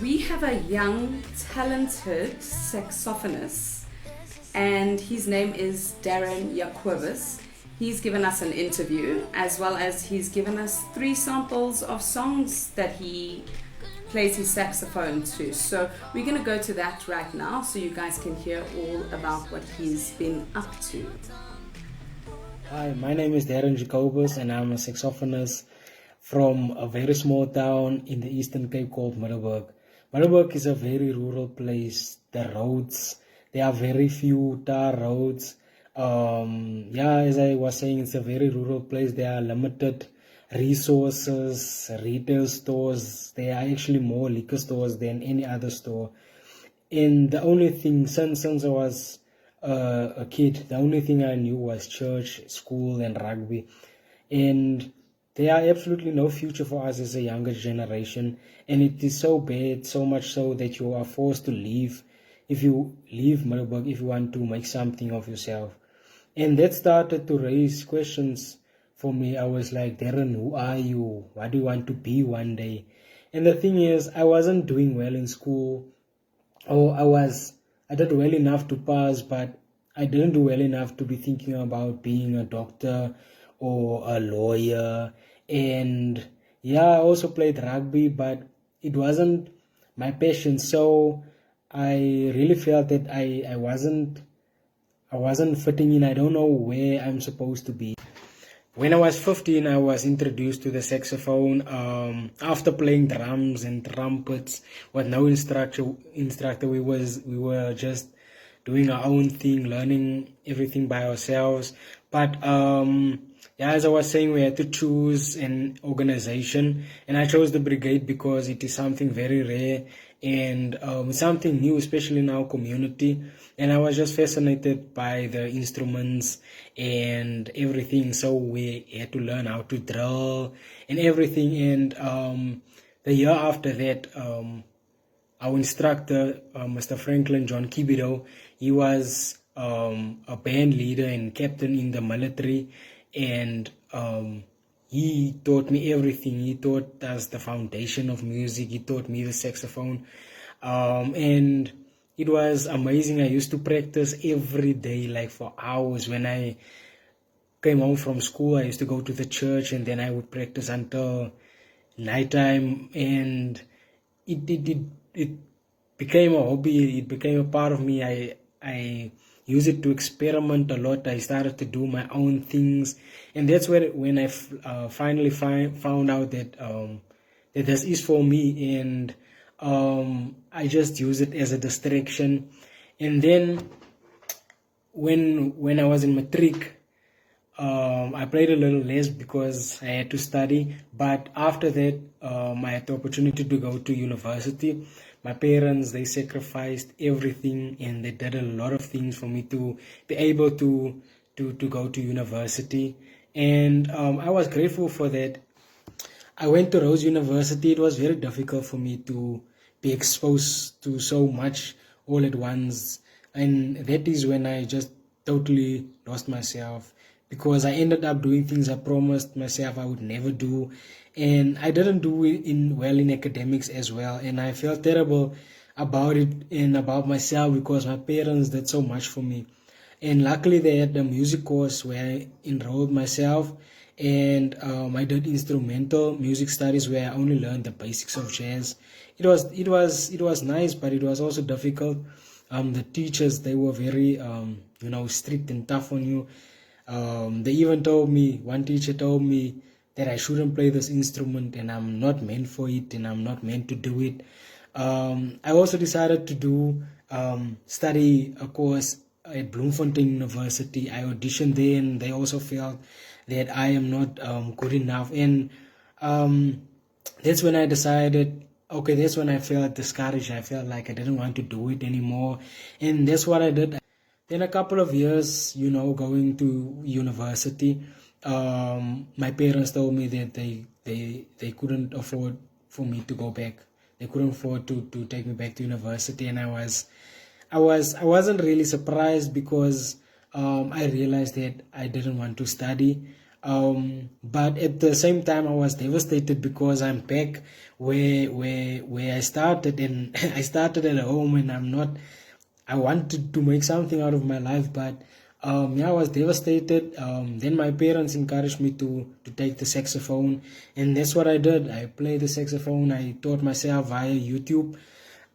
We have a young, talented saxophonist, and his name is Darren Jacobus. He's given us an interview, as well as he's given us 3 samples of songs that he plays his saxophone to. So we're going to go to that right now so you guys can hear all about what he's been up to. Hi, my name is Darren Jacobus and I'm a saxophonist from a very small town in the Eastern Cape called Middelburg. Middelburg is a very rural place. The roads, there are very few tar roads. As I was saying, it's a very rural place. There are limited resources, retail stores. There are actually more liquor stores than any other store. And the only thing, since I was a kid, the only thing I knew was church, school, and rugby. And there are absolutely no future for us as a younger generation. And it is so bad, so much so that you are forced to leave. If you leave Middelburg, if you want to make something of yourself. And that started to raise questions for me. I was like, Darren, who are you? What do you want to be one day? And the thing is, I wasn't doing well in school. I did well enough to pass, but I didn't do well enough to be thinking about being a doctor or a lawyer. And I also played rugby, but it wasn't my passion. So I really felt that I wasn't fitting in. I don't know where I'm supposed to be. When I was 15, I was introduced to the saxophone after playing drums and trumpets with no instructor. We were just doing our own thing, learning everything by ourselves. But as I was saying, we had to choose an organization, and I chose the brigade because it is something very rare and something new, especially in our community. And I was just fascinated by the instruments and everything. So we had to learn how to drill and everything. And the year after that, our instructor, Mr. Franklin John Kibido, he was a band leader and captain in the military. And he taught me everything. He taught us the foundation of music. He taught me the saxophone. And it was amazing. I used to practice every day, like for hours. When I came home from school, I used to go to the church, and then I would practice until nighttime. And it became a hobby. It became a part of me. I use it to experiment a lot. I started to do my own things, and that's when I finally found out that that this is for me. And I just use it as a distraction. And then when I was in matric, I played a little less because I had to study. But after that, I had the opportunity to go to university. My parents, they sacrificed everything, and they did a lot of things for me to be able to go to university. And I was grateful for that. I went to Rose University. It was very difficult for me to be exposed to so much all at once. And that is when I just totally lost myself, because I ended up doing things I promised myself I would never do. And I didn't do it well in academics as well. And I felt terrible about it and about myself, because my parents did so much for me. And luckily they had a music course where I enrolled myself. And I did instrumental music studies, where I only learned the basics of jazz. It was nice, but it was also difficult. The teachers, they were very strict and tough on you. They even one teacher told me that I shouldn't play this instrument, and I'm not meant for it, and I'm not meant to do it. I also decided to study a course at Bloemfontein University. I auditioned there, and they also felt that I am not good enough. And that's when I decided, okay, that's when I felt discouraged. I felt like I didn't want to do it anymore. And that's what I did. Then a couple of years, going to university, my parents told me that they couldn't afford for me to go back. They couldn't afford to take me back to university. And I wasn't really surprised, because I realized that I didn't want to study. But at the same time, I was devastated because I'm back where I started, and I started at home, and I wanted to make something out of my life, but yeah, I was devastated. Then my parents encouraged me to take the saxophone, and that's what I did. I played the saxophone. I taught myself via YouTube.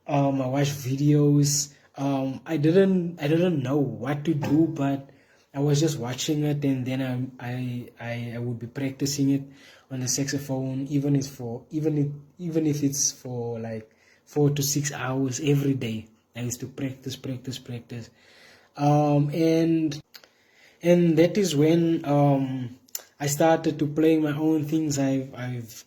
I watched videos. I didn't know what to do, but I was just watching it, and then I would be practicing it on the saxophone, even if it's for like 4 to 6 hours every day. I used to practice, and that is when I started to play my own things. I've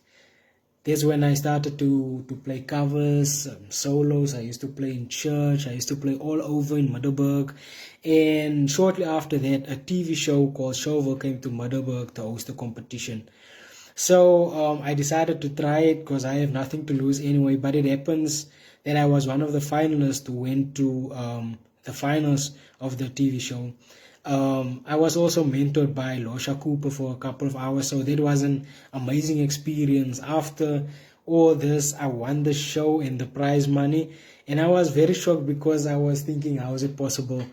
That's when I started to play covers, solos. I used to play in church. I used to play all over in Middelburg. And shortly after that, a TV show called Showville came to Middelburg to host a competition. So I decided to try it because I have nothing to lose anyway. But it happens that I was one of the finalists who went to the finals of the TV show. I was also mentored by Losha Cooper for a couple of hours, so that was an amazing experience. After all this, I won the show and the prize money, and I was very shocked because I was thinking, how is it possible?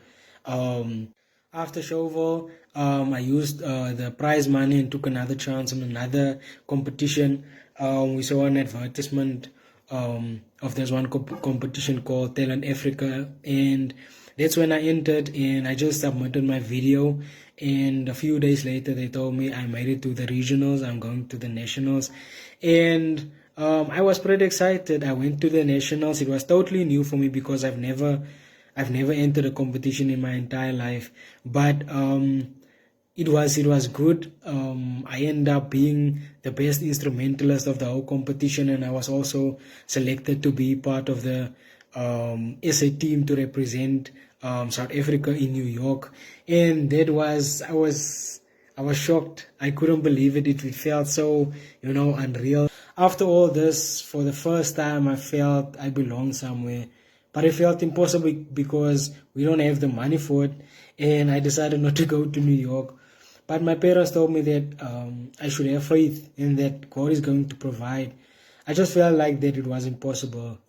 After Showville, I used the prize money and took another chance on another competition. We saw an advertisement of this one competition called Talent Africa, and that's when I entered, and I just submitted my video, and a few days later they told me I made it to the regionals. I'm going to the nationals, and I was pretty excited. I went to the nationals. It was totally new for me because I've never entered a competition in my entire life, but it was good. I ended up being the best instrumentalist of the whole competition, and I was also selected to be part of the SA team to represent South Africa in New York. And I was shocked. I couldn't believe it. It felt so, unreal. After all this, for the first time, I felt I belonged somewhere. But it felt impossible because we don't have the money for it, and I decided not to go to New York. But my parents told me that I should have faith in that God is going to provide. I just felt like that it was impossible,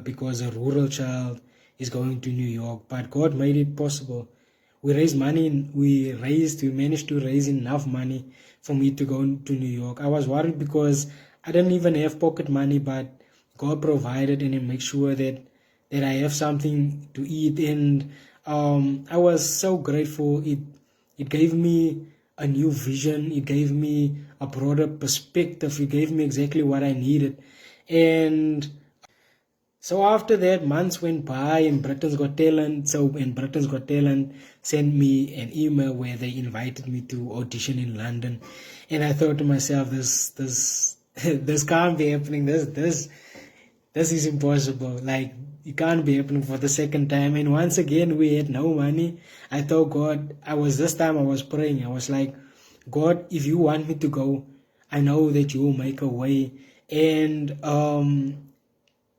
because a rural child is going to New York. But God made it possible. We managed to raise enough money for me to go to New York. I was worried because I didn't even have pocket money, but God provided, and He made sure that I have something to eat. And I was so grateful. It gave me a new vision. It gave me a broader perspective. It gave me exactly what I needed. And so after that, months went by, and Britain's Got Talent. Britain's Got Talent sent me an email where they invited me to audition in London. And I thought to myself, this can't be happening. This is impossible. Like, it can't be happening for the second time. And once again, we had no money. I thought God, I was praying. I was like, God, if you want me to go, I know that you will make a way. And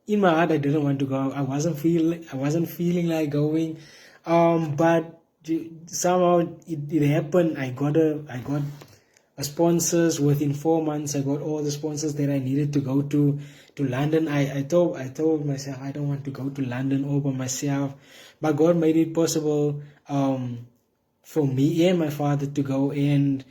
in my heart, I didn't want to go. I wasn't feeling like going. But somehow it happened. I got a sponsors within 4 months. I got all the sponsors that I needed to go to London. I told myself I don't want to go to London all by myself, but God made it possible for me and my father to go, and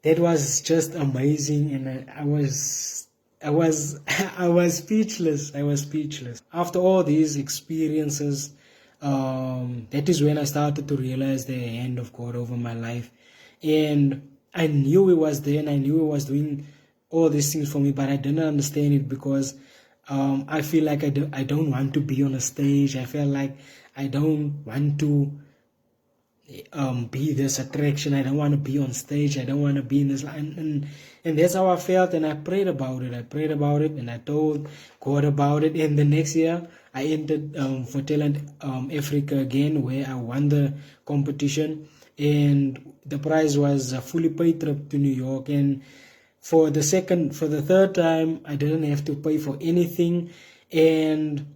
that was just amazing. And I was speechless. I was speechless. After all these experiences, that is when I started to realize the hand of God over my life, and I knew He was there, and I knew He was doing all these things for me, but I didn't understand it because I feel like I don't want to be on a stage. I felt like I don't want to be this attraction. I don't want to be on stage. I don't want to be in this line. And that's how I felt, and I prayed about it. And I told God about it. And the next year, I entered for Talent Africa again, where I won the competition. And the prize was a fully paid trip to New York. And for the third time, I didn't have to pay for anything. And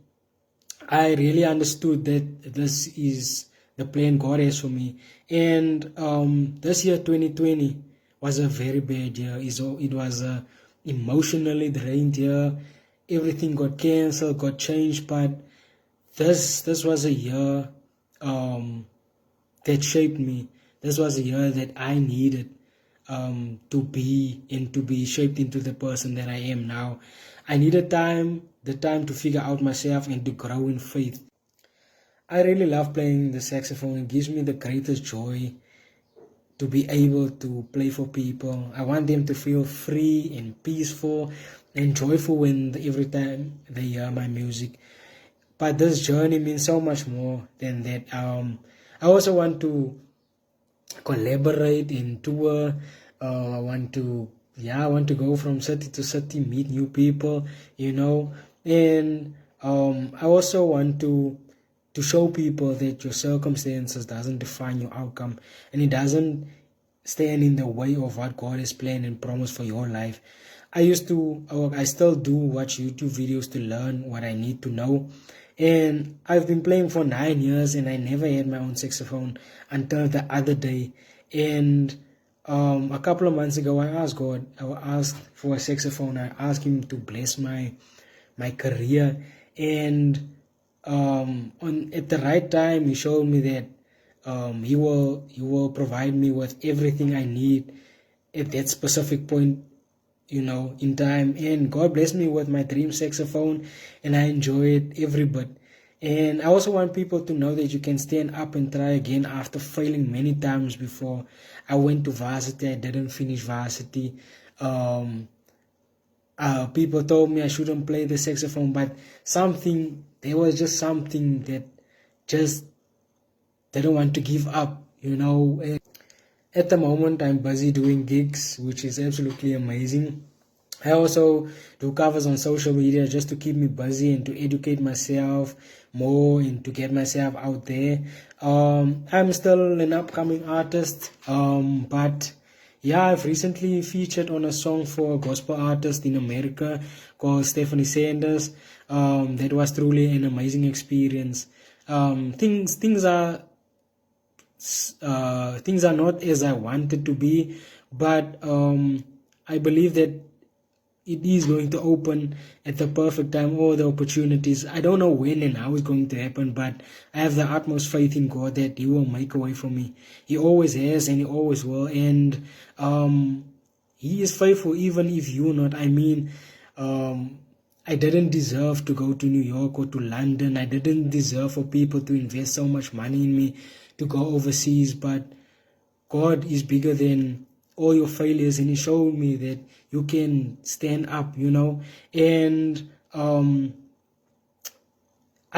I really understood that this is the plan God has for me. And this year, 2020, was a very bad year. It was a emotionally drained year. Everything got cancelled, got changed, but this was a year that shaped me. This was a year that I needed to be shaped into the person that I am now. I needed the time to figure out myself and to grow in faith. I really love playing the saxophone. It gives me the greatest joy to be able to play for people. I want them to feel free and peaceful and joyful every time they hear my music. But this journey means so much more than that. I also want to collaborate and tour. I want to go from city to city, meet new people, and I also want to show people that your circumstances doesn't define your outcome, and it doesn't stand in the way of what God has planned and promised for your life. I still do watch YouTube videos to learn what I need to know. And I've been playing for 9 years and I never had my own saxophone until the other day. And a couple of months ago, I asked for a saxophone. I asked him to bless my career. And at the right time, he showed me that he will provide me with everything I need at that specific point, in time. And God blessed me with my dream saxophone, and I enjoy it every bit. And I also want people to know that you can stand up and try again after failing many times before. I went to varsity, I didn't finish varsity. People told me I shouldn't play the saxophone, but there was just something that just didn't want to give up, And at the moment, I'm busy doing gigs, which is absolutely amazing. I also do covers on social media just to keep me busy and to educate myself more and to get myself out there. I'm still an upcoming artist, but yeah, I've recently featured on a song for a gospel artist in America called Stephanie Sanders. That was truly an amazing experience. Things are not as I wanted to be, but I believe that it is going to open at the perfect time, all the opportunities. I don't know when and how it's going to happen, but I have the utmost faith in God that He will make a way for me. He always has and He always will, and He is faithful even if you're not. I didn't deserve to go to New York or to London. I didn't deserve for people to invest so much money in me to go overseas, but God is bigger than all your failures, and He showed me that you can stand up, and I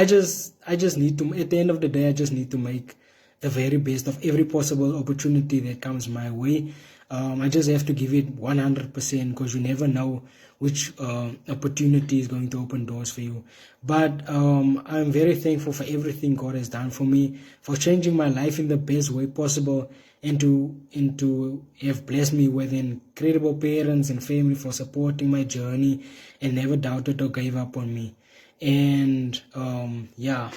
just need to, at the end of the day, I just need to make the very best of every possible opportunity that comes my way. I just have to give it 100% because you never know which opportunity is going to open doors for you. But I'm very thankful for everything God has done for me, for changing my life in the best way possible, and to have blessed me with incredible parents and family for supporting my journey and never doubted or gave up on me. And yeah.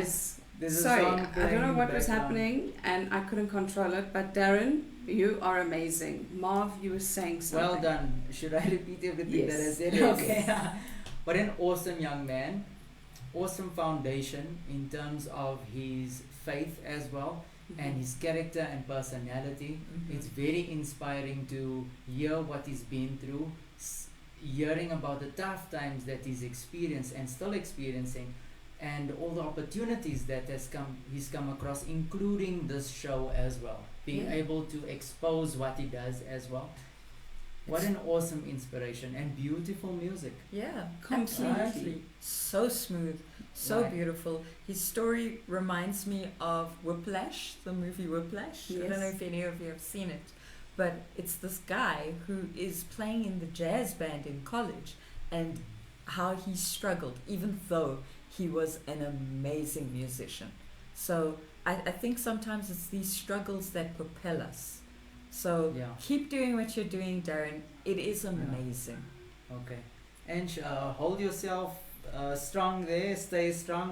Guys, There's a sorry, song I don't playing know in the what was background. happening and I couldn't control it, but Darren, you are amazing. Marv, you were saying something. Well done. Should I repeat everything that I Yes. said? Yes. Okay. What an awesome young man. Awesome foundation in terms of his faith as well, and his character and personality. It's very inspiring to hear what he's been through, hearing about the tough times that he's experienced and still experiencing, and all the opportunities that he's come across, including this show as well. Being Yeah. able to expose what he does as well. What an awesome inspiration and beautiful music. Yeah, Completely. absolutely. So smooth, so Right. beautiful. His story reminds me of Whiplash, the movie Whiplash. I Yes. don't know if any of you have seen it, but it's this guy who is playing in the jazz band in college and how he struggled, even though he was an amazing musician. So I think sometimes it's these struggles that propel us. So Yeah. keep doing what you're doing, Darren. It is amazing. Okay. And hold yourself strong there. Stay strong.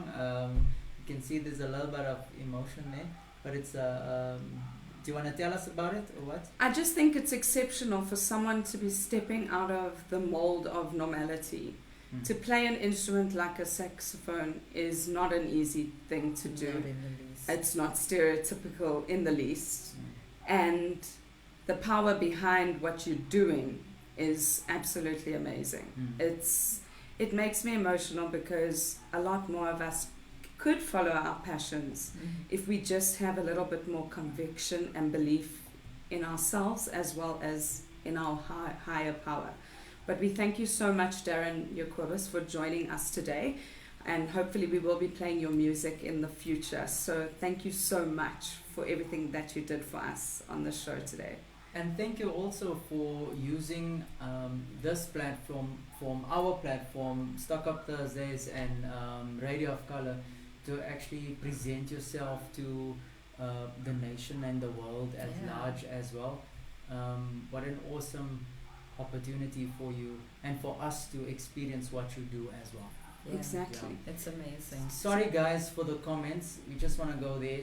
You can see there's a little bit of emotion there, but it's do you want to tell us about it or what? I just think it's exceptional for someone to be stepping out of the mold of normality. To play an instrument like a saxophone is not an easy thing to do. Not in the least. It's not stereotypical in the least. Mm. And the power behind what you're doing is absolutely amazing. It makes me emotional because a lot more of us could follow our passions if we just have a little bit more conviction and belief in ourselves as well as in our higher power. But we thank you so much, Darren Jacobus, for joining us today, and hopefully we will be playing your music in the future. So thank you so much for everything that you did for us on the show today. And thank you also for using this platform, our platform, Stock Up Thursdays and Radio of Color, to actually present yourself to the nation and the world at large as well. What an awesome opportunity for you and for us to experience what you do as well. Yeah. Exactly. It's amazing. Sorry guys for the comments, we just want to go there.